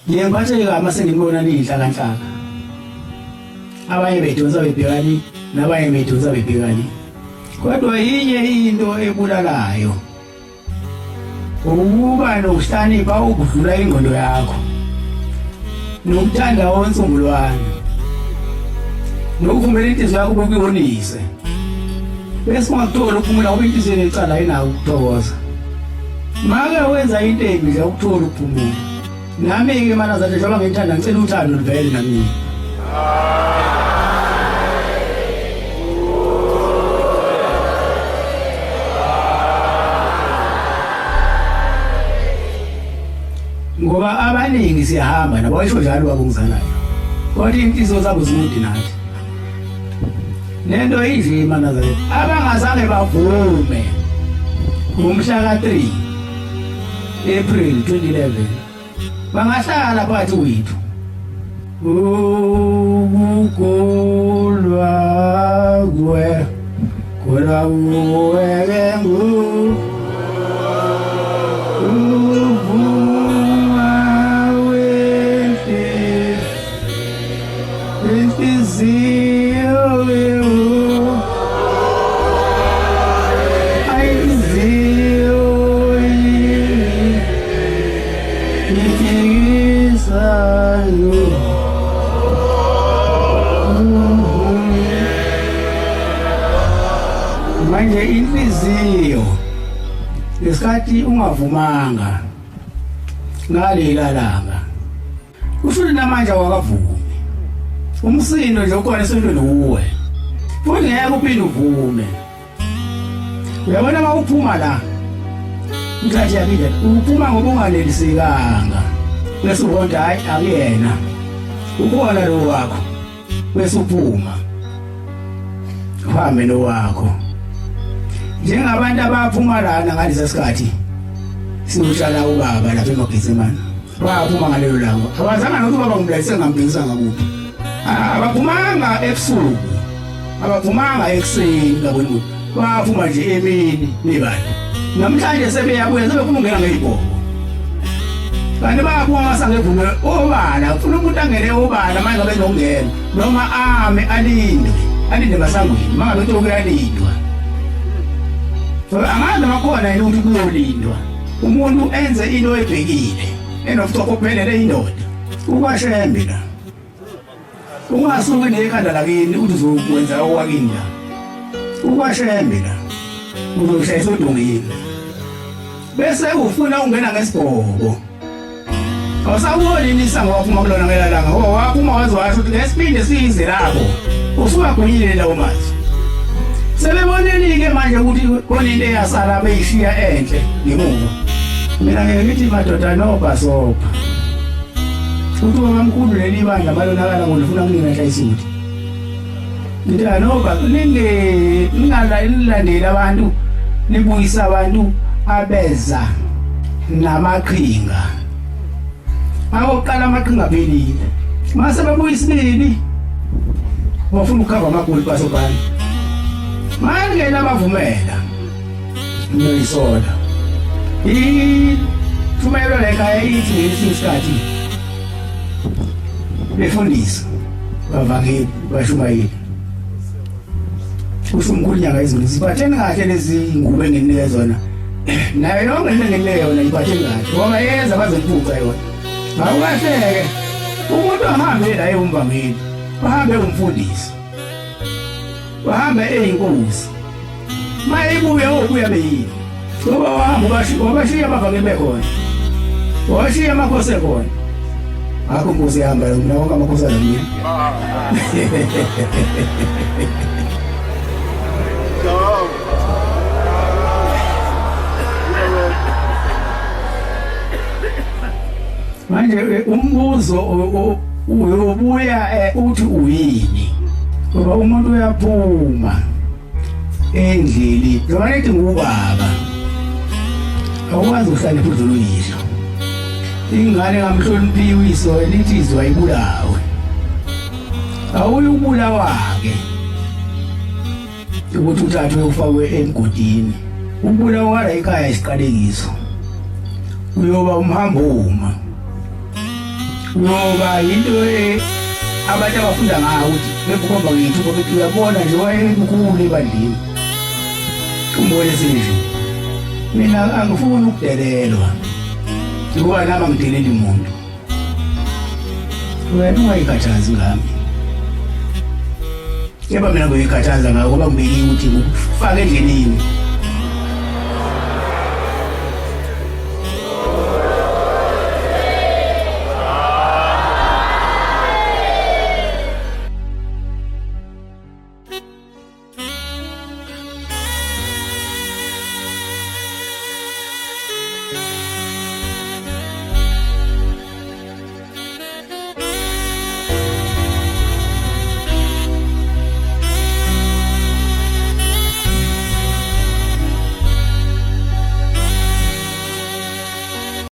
ngiyemphatheka mase ngibona niyinhlakanhlaka abanye bedonsa bebhekani nabanye bedonsa bebhekani kodwa yinye into ebulalayo ukuba nokuhlanipha ukudlula ingqondo yakho nokuthanda wonsungulwane nokuvumela inhliziyo yakho ukuyonise bese ungakuthola ukuphumula ngoba inhliziyo necala inawo ukuthokoza make wenza into embi nje ukuthola ukuphumula nami-ke mana zathi njengoba ngithanda ngicela uthando livele namini ngoba abaningi siyahamba nabo ayisho njalo babongizanayo kodwa inhliziyo zabo zikude nathi lento inje mana zathi abangazange bavume ngomhla ka-3 April 2011 bangahlala phakathi kwethu ukukolwa kwe kolwa uweke manje inhliziyo lesikhathi ungavumanga ngalela langa kusho namanje awakavumi umsindo nje ukhona esentweni uwe futhi ngeke uphinde uvume uyabona mawuphuma la mthathe yakile uphuma ngoba unganelisekanga bese ubona hayi akuyena ukhona lo wakho bese uphuma uhambe lo wakho njengabantu abaphuma lana ngalesi sikhathi sinoshala ubaba lapha eMagezimane baphuma ngalelo langa abazanga nokuthi baba ngumlayise ngambhekisa ngakuphi abaphumanga ebusuku abaphumanga ekuseni kaboni baphuma nje emini nebani namhlanje sebeyabuya sebephuma ngena ngeyibhobo kanti baphuma masangevume obala ufuna umuntu angene obala manje ngabe nokungena noma ame alinde masangweni mangabe ukuyalindwa angazi makhona yini ukuthi kuyolindwa umuntu enze into ebhekile enokucophelele indoda ukwashembe la ungasuki nekhanda lakini uthi uzokwenza okwakinda ukwashembe la uzoshayisa udongile bese ufuna ungena ngesibhobo awusaboni nisango waphuma kulona ngelalanga ngoba waphuma wazwasho ukuthi ngesibindi size lapho usungagonyile lawo mathi sebeboneni-ke manje ukuthi khona into eyasala beyishiya enhle ngemuva mina ngeke ngithi madoda nobhasobha futhi ubabamkhulu leli bandla balonakala ngolifuna kuningahla isuthi ngithi anoba ningalandeli abantu nibuyisa abantu abeza namaqhinga awokuqala amaqhinga aphelile mase babuyisa isibili wafuna ukukhava amagoli basobani manje nabavumela noyisola ithumelo lekhaya ithi ngesinye isikhathi befundisa bavangeli bashumayeli kusho umkhulu nyanga izulu siphatheni kahle lezi ngubo enginike zona nayo yonke into enginike yona iphatheni kahle ngoba yenza bazokuphuca yona awukahleke umuntu ahambe la eyumvangeli bahambe umfundisi bahambe eyinkosi mayibuye obuya beyini ngoba wahamba wabashiya abavangeli bekhona washiya amakhosi ekhona akho nkosi ihamba mina wonke amakhosi alami manje umbuzo uyobuya uthi uyini ngoba umuntu uyaphuma endlini njengoba nithi ngubaba awukwazi uhlale phuzu luyisho ingane ngamhloniphi uyiso elithi izwa ibulawe awuyubulawa-ke ukuthi uthathwe ufakwe emgodini ubulawa la ekhaya isiqalekiso uyoba umhambo uma ngoba into abantu abafunda ngayo ukuthi bekukhomba ngiyithuba ukuthi uyabona nje wayemkhulu ebandleni umbone sinje mina angifuni ukudelelwa ngoba nami ngideleli umuntu wena ungayikhathazi ngami yeba mina ngiyikhathaza ngako ngoba ngibekile ukuthi ngifake endleleni